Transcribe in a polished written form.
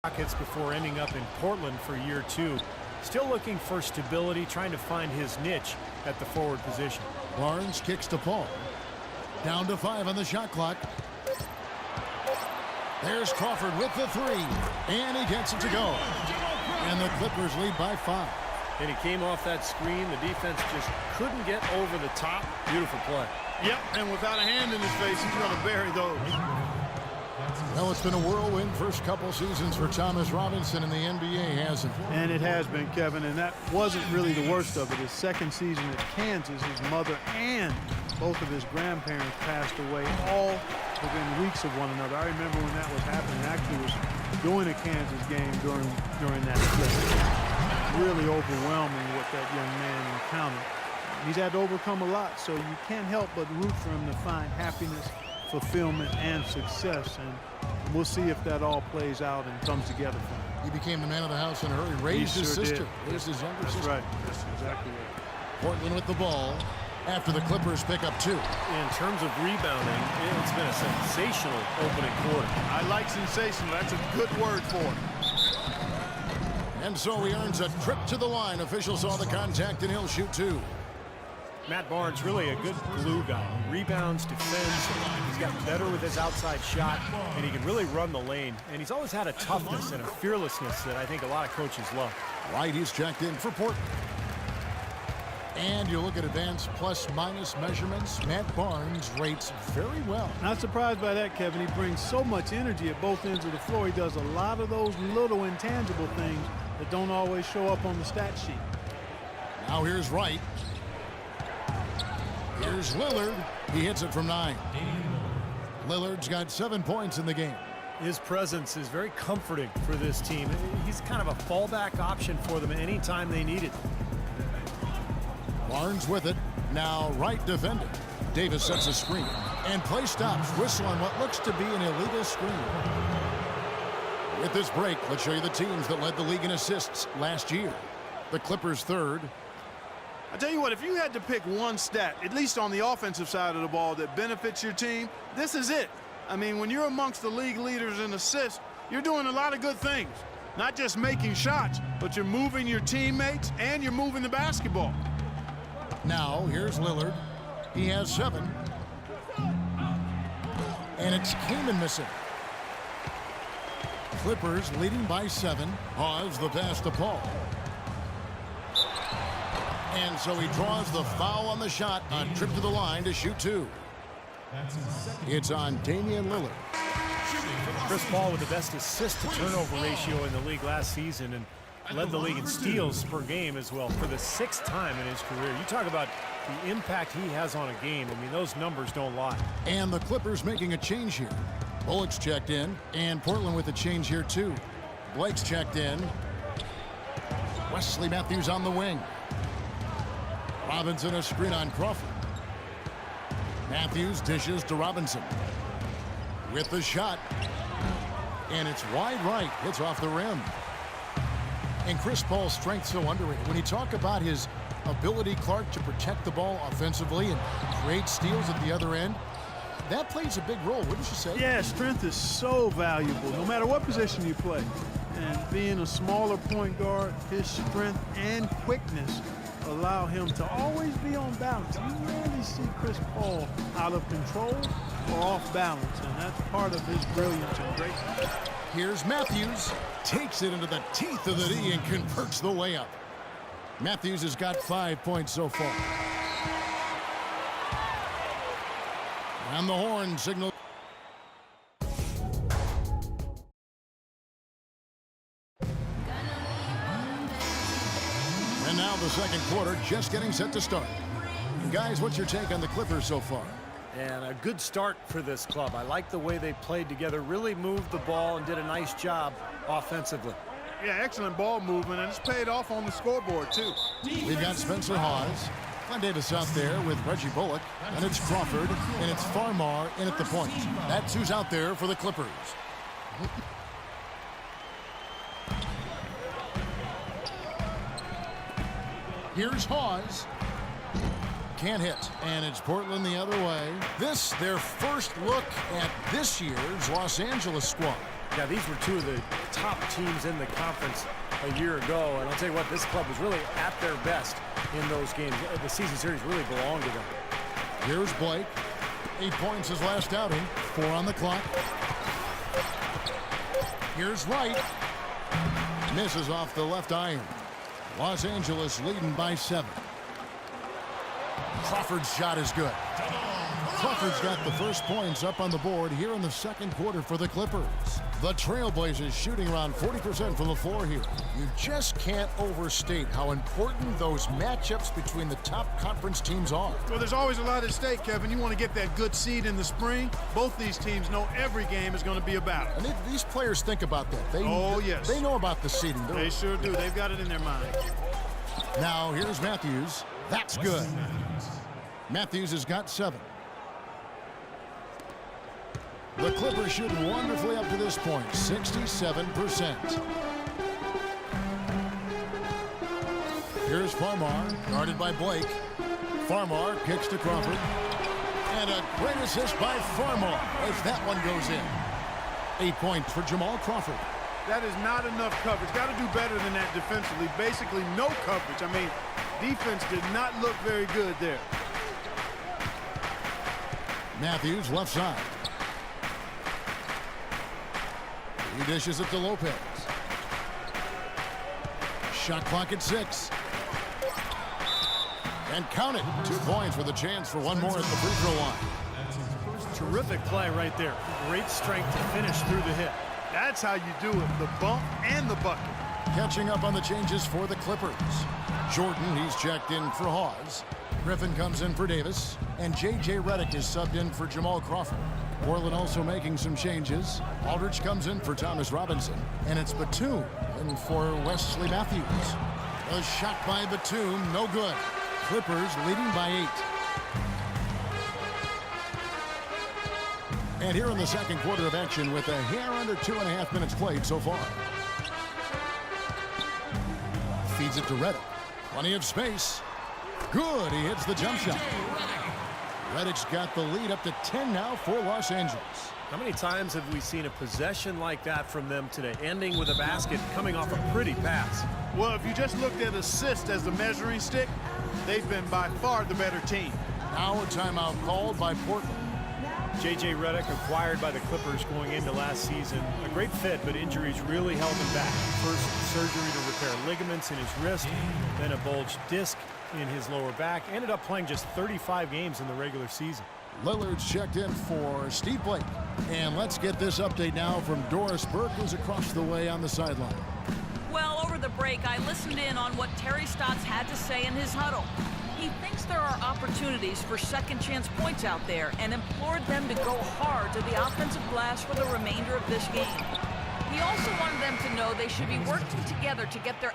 Rockets before ending up in Portland for year 2. Still looking for stability, trying to find his niche at the forward position. Barnes kicks to Paul. Down to 5 on the shot clock. There's Crawford with the 3, and he gets it to go. And the Clippers lead by 5. And he came off that screen. The defense just couldn't get over the top. Beautiful play. Yep, and without a hand in his face, he's going to bury those. Well, it's been a whirlwind first couple seasons for Thomas Robinson in the NBA, hasn't it? And it has been, Kevin, and that wasn't really the worst of it. His second season at Kansas, his mother and both of his grandparents passed away all within weeks of one another. I remember when that was happening. I actually was doing a Kansas game during that split. Really overwhelming what that young man encountered. He's had to overcome a lot, so you can't help but root for him to find happiness, fulfillment, and success. And we'll see if that all plays out and comes together for him. He became the man of the house in a hurry. Raised his sister. Raised his younger sister. That's right. That's exactly right. Portland with the ball after the Clippers pick up 2. In terms of rebounding, it's been a sensational opening quarter. I like sensational. That's a good word for it. And so he earns a trip to the line. Officials saw the contact, and he'll shoot 2. Matt Barnes, really a good glue guy. Rebounds, defends. He's gotten better with his outside shot, and he can really run the lane. And he's always had a toughness and a fearlessness that I think a lot of coaches love. Right, he's checked in for Portland. And you look at advanced plus-minus measurements, Matt Barnes rates very well. Not surprised by that, Kevin. He brings so much energy at both ends of the floor. He does a lot of those little intangible things that don't always show up on the stat sheet. Now here's Wright. Here's Lillard. He hits it from 9. Lillard's got 7 points in the game. His presence is very comforting for this team. He's kind of a fallback option for them anytime they need it. Barnes with it. Now Wright defended. Davis sets a screen. And play stops. Whistle on what looks to be an illegal screen. With this break, let's show you the teams that led the league in assists last year. The Clippers 3rd. I tell you what, if you had to pick one stat, at least on the offensive side of the ball, that benefits your team, this is it. I mean, when you're amongst the league leaders in assists, you're doing a lot of good things. Not just making shots, but you're moving your teammates and you're moving the basketball. Now, here's Lillard. He has 7. And it's Kaman missing. Clippers leading by 7. Hawes the pass to Paul. And so he draws the foul on the shot on trip to the line to shoot 2. It's on Damian Lillard. Chris Paul with the best assist-to-turnover ratio in the league last season and led the league in steals per game as well for the 6th time in his career. You talk about the impact he has on a game. I mean, those numbers don't lie. And the Clippers making a change here. Bullock's checked in, and Portland with a change here too. Blake's checked in. Wesley Matthews on the wing. Robinson a screen on Crawford. Matthews dishes to Robinson. With the shot. And it's wide right. Hits off the rim. And Chris Paul's strength so underrated. When you talk about his ability, Clark, to protect the ball offensively and create steals at the other end, that plays a big role, wouldn't you say? Yeah, strength is so valuable, no matter what position you play. And being a smaller point guard, his strength and quickness allow him to always be on balance. You rarely see Chris Paul out of control or off balance, and that's part of his brilliance and greatness. Here's Matthews. Takes it into the teeth of the D and converts the layup. Matthews has got 5 points so far. And the horn signal. And now the second quarter just getting set to start. And guys, what's your take on the Clippers so far? And a good start for this club. I like the way they played together, really moved the ball and did a nice job offensively. Yeah, excellent ball movement, and it's paid off on the scoreboard, too. We've got Spencer Hawes. Glenn Davis out there with Reggie Bullock. And it's Crawford, and it's Farmar in at the point. That's who's out there for the Clippers. Here's Hawes. Can't hit. And it's Portland the other way. This, their first look at this year's Los Angeles squad. Yeah, these were two of the top teams in the conference a year ago, and I'll tell you what, this club was really at their best in those games. The season series really belonged to them. Here's Blake. 8 points his last outing. 4 on the clock. Here's Wright. Misses off the left iron. Los Angeles leading by 7. Crawford's shot is good. Crawford's got the first points up on the board here in the second quarter for the Clippers. The Trailblazers shooting around 40% from the floor here. You just can't overstate how important those matchups between the top conference teams are. Well, there's always a lot at stake, Kevin. You want to get that good seed in the spring. Both these teams know every game is going to be a battle. And these players think about that. Yes. They know about the seeding. They sure do. They've got it in their mind. Now, here's Matthews. That's good. Matthews has got 7. The Clippers shooting wonderfully up to this point, 67%. Here's Farmar, guarded by Blake. Farmar kicks to Crawford. And a great assist by Farmar as that one goes in. 8 points for Jamal Crawford. That is not enough coverage. Got to do better than that defensively. Basically, no coverage. I mean, defense did not look very good there. Matthews, left side. He dishes it to Lopez. Shot clock at 6. And count it. 2 points with a chance for one more at the free throw line. Terrific play right there. Great strength to finish through the hit. That's how you do it, the bump and the bucket. Catching up on the changes for the Clippers. Jordan, he's checked in for Hawes. Griffin comes in for Davis. And J.J. Redick is subbed in for Jamal Crawford. Portland also making some changes. Aldridge comes in for Thomas Robinson. And it's Batum in for Wesley Matthews. A shot by Batum, no good. Clippers leading by 8. And here in the second quarter of action with a hair under 2.5 minutes played so far. Feeds it to Redick. Plenty of space. Good, he hits the jump shot. Redick's got the lead up to 10 now for Los Angeles. How many times have we seen a possession like that from them today, ending with a basket coming off a pretty pass? Well, if you just looked at assists as the measuring stick, they've been by far the better team. Now a timeout called by Portland. J.J. Redick, acquired by the Clippers going into last season. A great fit, but injuries really held him back. First, surgery to repair ligaments in his wrist, then a bulged disc in his lower back. Ended up playing just 35 games in the regular season. Lillard's checked in for Steve Blake. And let's get this update now from Doris Burke, who's across the way on the sideline. Well, over the break, I listened in on what Terry Stotts had to say in his huddle. He thinks there are opportunities for second-chance points out there and implored them to go hard to the offensive glass for the remainder of this game. He also wanted them to know they should be working together to get their